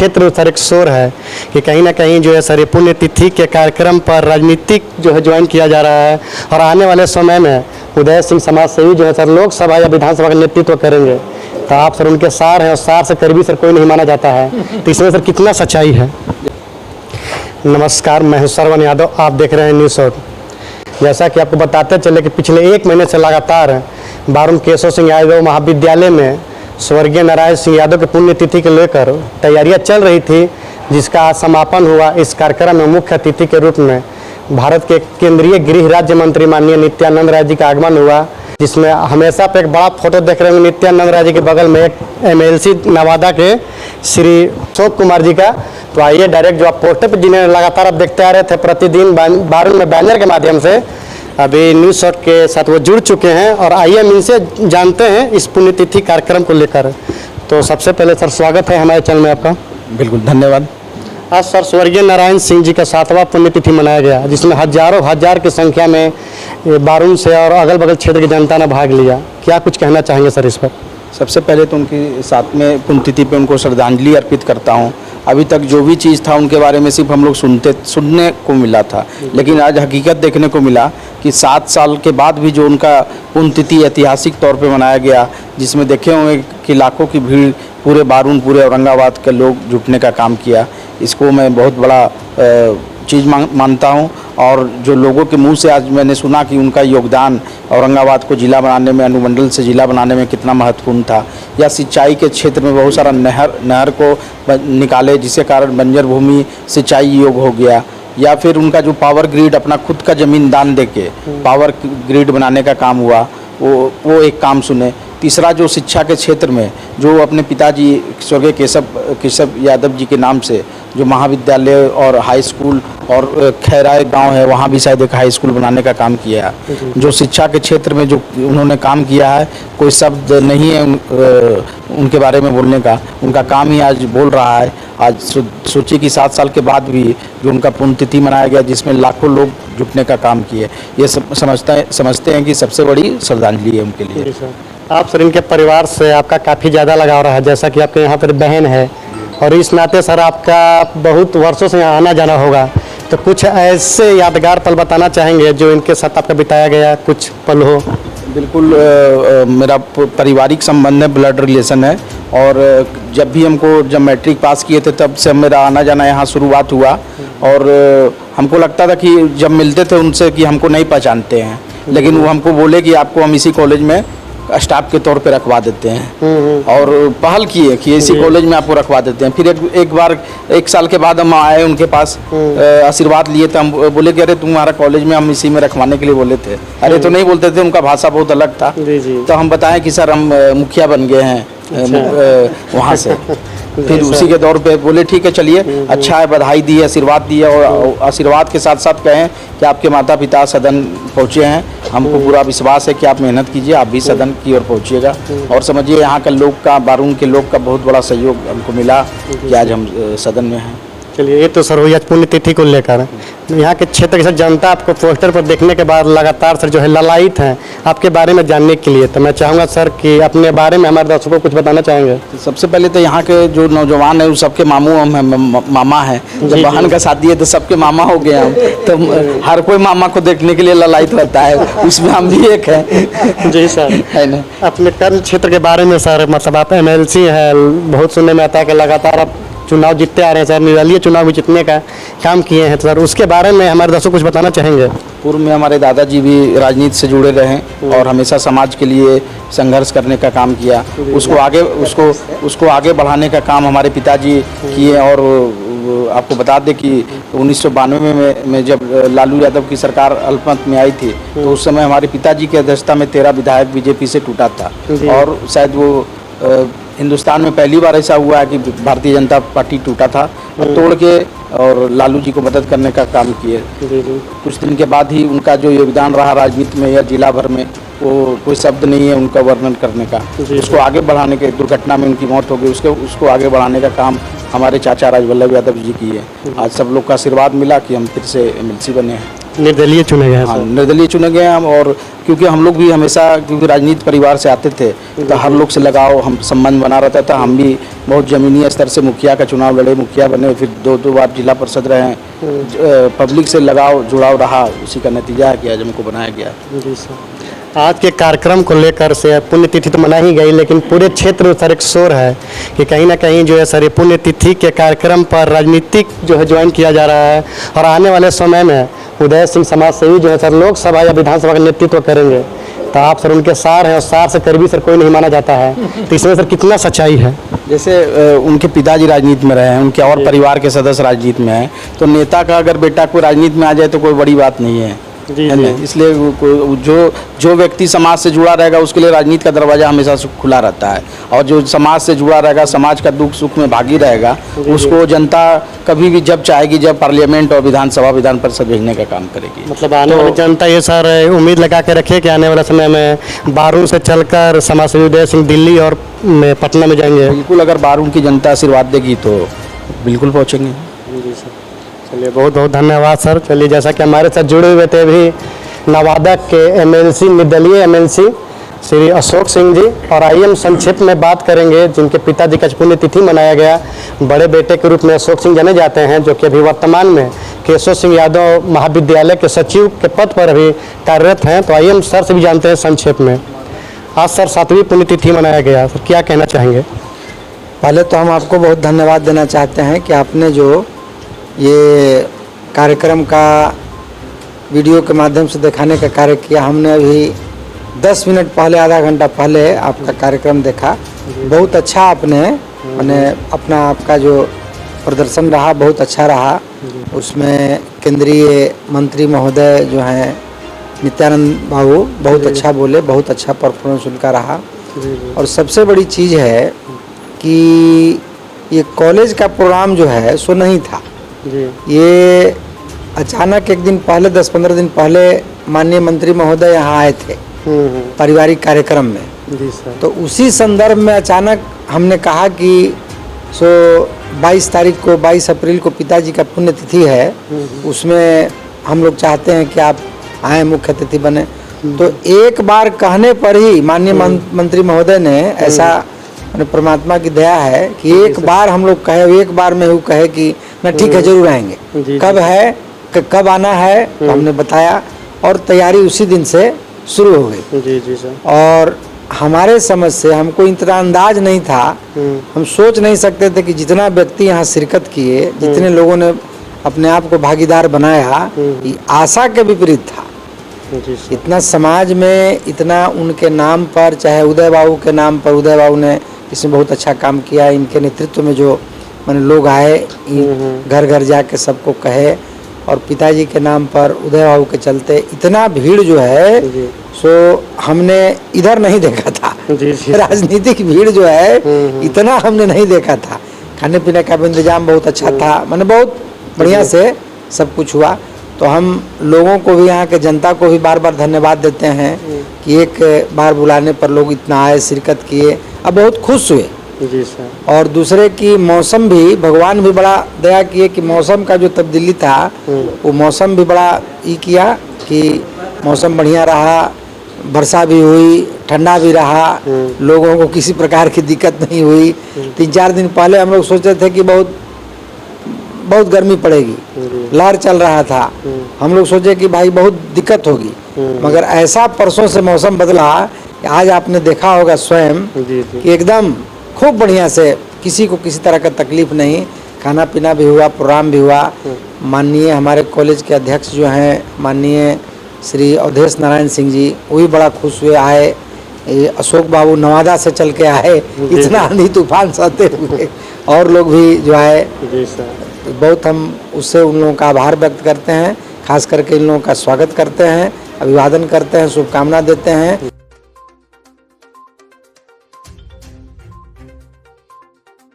क्षेत्र में सर एक शोर है कि कहीं ना कहीं जो है सर ये पुण्यतिथि के कार्यक्रम पर राजनीतिक जो है ज्वाइन किया जा रहा है और आने वाले समय में उदय सिंह समाज सेवी जो है सर लोकसभा या विधानसभा का नेतृत्व करेंगे। तो आप सर उनके सार हैं और सार से करीबी सर कोई नहीं माना जाता है, तो इसमें सर कितना सच्चाई है? नमस्कार, मैं हूं श्रवण यादव, आप देख रहे हैं न्यूज़ आउट। जैसा कि आपको बताते चले कि पिछले 1 महीने से लगातार बारुण केशव सिंह यादव महाविद्यालय में स्वर्गीय नारायण सिंह यादव की पुण्यतिथि को लेकर तैयारियां चल रही थी, जिसका आज समापन हुआ। इस कार्यक्रम में मुख्य अतिथि के रूप में भारत के केंद्रीय गृह राज्य मंत्री माननीय नित्यानंद राय जी का आगमन हुआ, जिसमें हमेशा पे एक बड़ा फोटो देख रहे होंगे नित्यानंद राय जी के बगल में एक MLC नवादा के श्री अशोक कुमार जी का। तो आइए डायरेक्ट जो आप पोस्टर पर जिन्हें लगातार आप देखते आ रहे थे प्रतिदिन बारुण में बैनर के माध्यम से, अभी न्यूज़ शॉट के साथ वो जुड़ चुके हैं और आइए हम इनसे जानते हैं इस पुण्यतिथि कार्यक्रम को लेकर। तो सबसे पहले सर स्वागत है हमारे चैनल में आपका। बिल्कुल, धन्यवाद। आज सर स्वर्गीय नारायण सिंह जी का 7वां पुण्यतिथि मनाया गया, जिसमें हजारों हजार की संख्या में बारुण से और अगल बगल क्षेत्र की जनता ने भाग लिया। क्या कुछ कहना चाहेंगे सर इस पर? सबसे पहले तो उनकी 7वें पुण्यतिथि पे उनको श्रद्धांजलि अर्पित करता हूँ। अभी तक जो भी चीज़ था उनके बारे में सिर्फ हम लोग सुनने को मिला था, लेकिन आज हकीकत देखने को मिला कि 7 साल के बाद भी जो उनका पुण्यतिथि ऐतिहासिक तौर पे मनाया गया, जिसमें देखे होंगे कि लाखों की भीड़ पूरे बारुण, पूरे औरंगाबाद के लोग जुटने का काम किया। इसको मैं बहुत बड़ा चीज़ मानता हूँ। और जो लोगों के मुंह से आज मैंने सुना कि उनका योगदान औरंगाबाद को ज़िला बनाने में, अनुमंडल से ज़िला बनाने में कितना महत्वपूर्ण था, या सिंचाई के क्षेत्र में बहुत सारा नहर को निकाले जिसके कारण बंजर भूमि सिंचाई योग्य हो गया, या फिर उनका जो पावर ग्रिड अपना खुद का ज़मीन दान देके पावर ग्रिड बनाने का काम हुआ, वो एक काम सुने। तीसरा जो शिक्षा के क्षेत्र में जो अपने पिताजी स्वर्गीय केशव यादव जी के नाम से जो महाविद्यालय और हाई स्कूल और खैराय गांव है वहाँ भी शायद एक हाई स्कूल बनाने का काम किया है। जो शिक्षा के क्षेत्र में जो उन्होंने काम किया है, कोई शब्द नहीं है उनके बारे में बोलने का, उनका काम ही आज बोल रहा है। आज सोचिए कि 7 साल के बाद भी जो उनका पुण्यतिथि मनाया गया, जिसमें लाखों लोग जुटने का काम किए, ये सब समझते हैं कि सबसे बड़ी श्रद्धांजलि है उनके लिए। आप सर इनके परिवार से आपका काफ़ी ज़्यादा लगाव रहा है, जैसा कि आपके यहाँ पर बहन है और इस नाते सर आपका बहुत वर्षों से यहाँ आना जाना होगा, तो कुछ ऐसे यादगार पल बताना चाहेंगे जो इनके साथ आपका बिताया गया कुछ पल हो? बिल्कुल, मेरा पारिवारिक संबंध है, ब्लड रिलेशन है। और जब मैट्रिक पास किए थे तब से मेरा आना जाना यहाँ शुरुआत हुआ। और हमको लगता था कि जब मिलते थे उनसे कि हमको नहीं पहचानते हैं, लेकिन वो हमको बोले कि आपको हम इसी कॉलेज में स्टाफ के तौर पे रखवा देते हैं, और पहल किए कि इसी कॉलेज में आपको रखवा देते हैं। फिर एक बार 1 साल के बाद हम आए उनके पास, आशीर्वाद लिए थे। हम बोले कि अरे तुम्हारा कॉलेज में हम इसी में रखवाने के लिए बोले थे। अरे तो नहीं बोलते थे, उनका भाषा बहुत अलग था। तो हम बताएं कि सर हम मुखिया बन गए हैं वहाँ से। फिर उसी के दौर पे बोले ठीक है चलिए, अच्छा है, बधाई दी, आशीर्वाद दिया। और आशीर्वाद के साथ साथ कहें कि आपके माता पिता सदन पहुँचे हैं, हमको पूरा विश्वास है कि आप मेहनत कीजिए, आप भी सदन की ओर पहुँचिएगा। और समझिए यहाँ के लोग का, बारुण के लोग का बहुत बड़ा सहयोग हमको मिला कि आज हम सदन में हैं। चलिए, ये तो सर हुई आज पुण्यतिथि को लेकर। यहाँ के क्षेत्र की सर जनता आपको पोस्टर पर देखने के बाद लगातार सर जो है ललायित हैं आपके बारे में जानने के लिए। तो मैं चाहूँगा सर कि अपने बारे में हमारे दर्शकों को कुछ बताना चाहेंगे। तो सबसे पहले तो यहाँ के जो नौजवान हैं वो सबके मामा हैं। जब बहन का शादी है तो सबके मामा हो गए हम, तो हर कोई मामा को देखने के लिए ललायित रहता है, उसमें हम भी एक हैं। जी सर, है ना। अपने कर्म क्षेत्र के बारे में सर, मतलब आप MLC है, बहुत सुनने में आता है कि लगातार आप चुनाव जीतते आ रहे हैं सर, निर्दलीय चुनाव भी जीतने का काम किए हैं। तो सर उसके बारे में हमारे दर्शकों कुछ बताना चाहेंगे? पूर्व में हमारे दादाजी भी राजनीति से जुड़े रहे और हमेशा समाज के लिए संघर्ष करने का काम किया। उसको आगे बढ़ाने का काम हमारे पिताजी किए। और आपको बता दें कि 1992 में जब लालू यादव की सरकार अल्पमत में आई थी, तो उस समय हमारे पिताजी की अध्यक्षता में 13 विधायक बीजेपी से टूटा था। और शायद वो हिंदुस्तान में पहली बार ऐसा हुआ है कि भारतीय जनता पार्टी टूटा था, तोड़ के और लालू जी को मदद करने का काम किए। कुछ दिन के बाद ही उनका जो योगदान रहा राजनीति में या जिला भर में, वो कोई शब्द नहीं है उनका वर्णन करने का। उसको आगे बढ़ाने के, दुर्घटना में उनकी मौत हो गई, उसको आगे बढ़ाने का काम हमारे चाचा राजवल्लभ यादव जी की है। आज सब लोग का आशीर्वाद मिला कि हम फिर से MLC बने हैं। निर्दलीय चुने गए हैं हाँ, सर। निर्दलीय चुने गए हम। और क्योंकि हम लोग भी हमेशा, क्योंकि राजनीति परिवार से आते थे, तो हर लोग से लगाव, हम संबंध बना रहता था। हम भी बहुत जमीनी स्तर से मुखिया का चुनाव लड़े, मुखिया बने, फिर दो बार जिला परिषद रहे। पब्लिक से लगाव जुड़ाव रहा, उसी का नतीजा है कि आज हमको बनाया गया। जी सर। आज के कार्यक्रम को लेकर से पुण्यतिथि तो मना ही गई, लेकिन पूरे क्षेत्र में सर एक शोर है कि कहीं ना कहीं जो है सर ये पुण्यतिथि के कार्यक्रम पर राजनीतिक जो है ज्वाइन किया जा रहा है। और आने वाले समय में उदय सिंह समाज सेवी जो है सर लोकसभा या विधानसभा का नेतृत्व करेंगे, तो आप सर उनके सार हैं और सार से करीबी सर कोई नहीं माना जाता है, तो इसमें सर कितना सच्चाई है? जैसे उनके पिताजी राजनीति में रहे हैं, उनके और परिवार के सदस्य राजनीति में हैं, तो नेता का अगर बेटा कोई राजनीति में आ जाए तो कोई बड़ी बात नहीं है। जी, है ना? इसलिए जो व्यक्ति समाज से जुड़ा रहेगा उसके लिए राजनीति का दरवाजा हमेशा से खुला रहता है। और जो समाज से जुड़ा रहेगा, समाज का दुख सुख में भागी रहेगा, उसको जनता कभी भी जब चाहेगी, जब पार्लियामेंट और विधानसभा विधान परिषद भेजने का काम करेगी। मतलब आने वाली जनता ये सर उम्मीद लगा के रखे कि आने वाले समय में बारूद से चलकर समाज सेवी उदय सिंह दिल्ली और पटना में जाएंगे। बिल्कुल, अगर बारूद की जनता आशीर्वाद देगी तो बिल्कुल पहुँचेंगे। जी सर, चलिए बहुत बहुत धन्यवाद सर। चलिए जैसा कि हमारे साथ जुड़े हुए थे भी नवादा के एमएलसी, निर्दलीय एमएलसी श्री अशोक सिंह जी, और आइए हम संक्षिप्त में बात करेंगे जिनके पिताजी का पुण्यतिथि मनाया गया। बड़े बेटे के रूप में अशोक सिंह जाने जाते हैं, जो कि अभी वर्तमान में केशव सिंह यादव महाविद्यालय के सचिव के पद पर अभी कार्यरत हैं। तो आइए हम सर से भी जानते हैं संक्षेप में। आज सर 7वीं पुण्यतिथि मनाया गया, सर क्या कहना चाहेंगे? पहले तो हम आपको बहुत धन्यवाद देना चाहते हैं कि आपने जो ये कार्यक्रम का वीडियो के माध्यम से दिखाने का कार्य किया। हमने अभी 10 मिनट पहले, आधा घंटा पहले आपका कार्यक्रम देखा। बहुत अच्छा आपने मैंने अपना आपका जो प्रदर्शन रहा बहुत अच्छा रहा। उसमें केंद्रीय मंत्री महोदय जो हैं नित्यानंद बाबू बहुत अच्छा बोले, बहुत अच्छा परफॉर्मेंस उनका रहा। और सबसे बड़ी चीज़ है कि ये कॉलेज का प्रोग्राम जो है सो नहीं था। ये अचानक एक दिन पहले, 10-15 दिन पहले माननीय मंत्री महोदय यहाँ आए थे पारिवारिक कार्यक्रम में। जी सर। तो उसी संदर्भ में अचानक हमने कहा कि 22 तारीख को, 22 अप्रैल को पिताजी का पुण्यतिथि है, उसमें हम लोग चाहते हैं कि आप आए, मुख्य अतिथि बने। तो एक बार कहने पर ही माननीय मंत्री महोदय ने ऐसा, परमात्मा की दया है कि एक बार हम लोग कहे, एक बार में वो कहे कि ना ठीक है जरूर आएंगे। कब है, कब आना है, तो हमने बताया और तैयारी उसी दिन से शुरू हो गई। जी जी सर। और हमारे समझ से हमको इतना अंदाज नहीं था, हम सोच नहीं सकते थे कि जितना व्यक्ति यहाँ शिरकत किए, जितने लोगों ने अपने आप को भागीदार बनाया, ये आशा के विपरीत था। जी सर। इतना समाज में, इतना उनके नाम पर, चाहे उदय बाबू के नाम पर, उदय बाबू ने इसमें बहुत अच्छा काम किया। इनके नेतृत्व में जो मैंने लोग आए, घर घर जाके सबको कहे, और पिताजी के नाम पर, उदय बाबू के चलते इतना भीड़ जो है सो हमने इधर नहीं देखा था। राजनीतिक भीड़ जो है इतना हमने नहीं देखा था। खाने पीने का भी इंतजाम बहुत अच्छा था, मैंने बहुत बढ़िया से सब कुछ हुआ। तो हम लोगों को भी, यहाँ के जनता को भी बार बार धन्यवाद देते हैं कि एक बार बुलाने पर लोग इतना आए, शिरकत किए, अब बहुत खुश हुए। जी सर। और दूसरे की मौसम भी, भगवान भी बड़ा दया किए कि मौसम का जो तब्दीली था वो मौसम भी बड़ा ये किया कि मौसम बढ़िया रहा, वर्षा भी हुई, ठंडा भी रहा, लोगों को किसी प्रकार की दिक्कत नहीं हुई। 3-4 दिन पहले हम लोग सोचते थे कि बहुत गर्मी पड़ेगी, लहर चल रहा था, हम लोग सोचे कि भाई बहुत दिक्कत होगी, मगर ऐसा परसों से मौसम बदला, आज आपने देखा होगा स्वयं कि एकदम खूब बढ़िया से, किसी को किसी तरह का तकलीफ नहीं, खाना पीना भी हुआ, प्रोग्राम भी हुआ। माननीय हमारे कॉलेज के अध्यक्ष जो हैं माननीय श्री अवधेश नारायण सिंह जी, वो भी बड़ा खुश हुए, आए। अशोक बाबू नवादा से चल के आए, इतना आंधी तूफान सहते हुए, और लोग भी जो आए। जी सर। बहुत हम उससे उन लोगों का आभार व्यक्त करते हैं, खास करके इन लोगों का स्वागत करते हैं, अभिवादन करते हैं, शुभकामना देते हैं।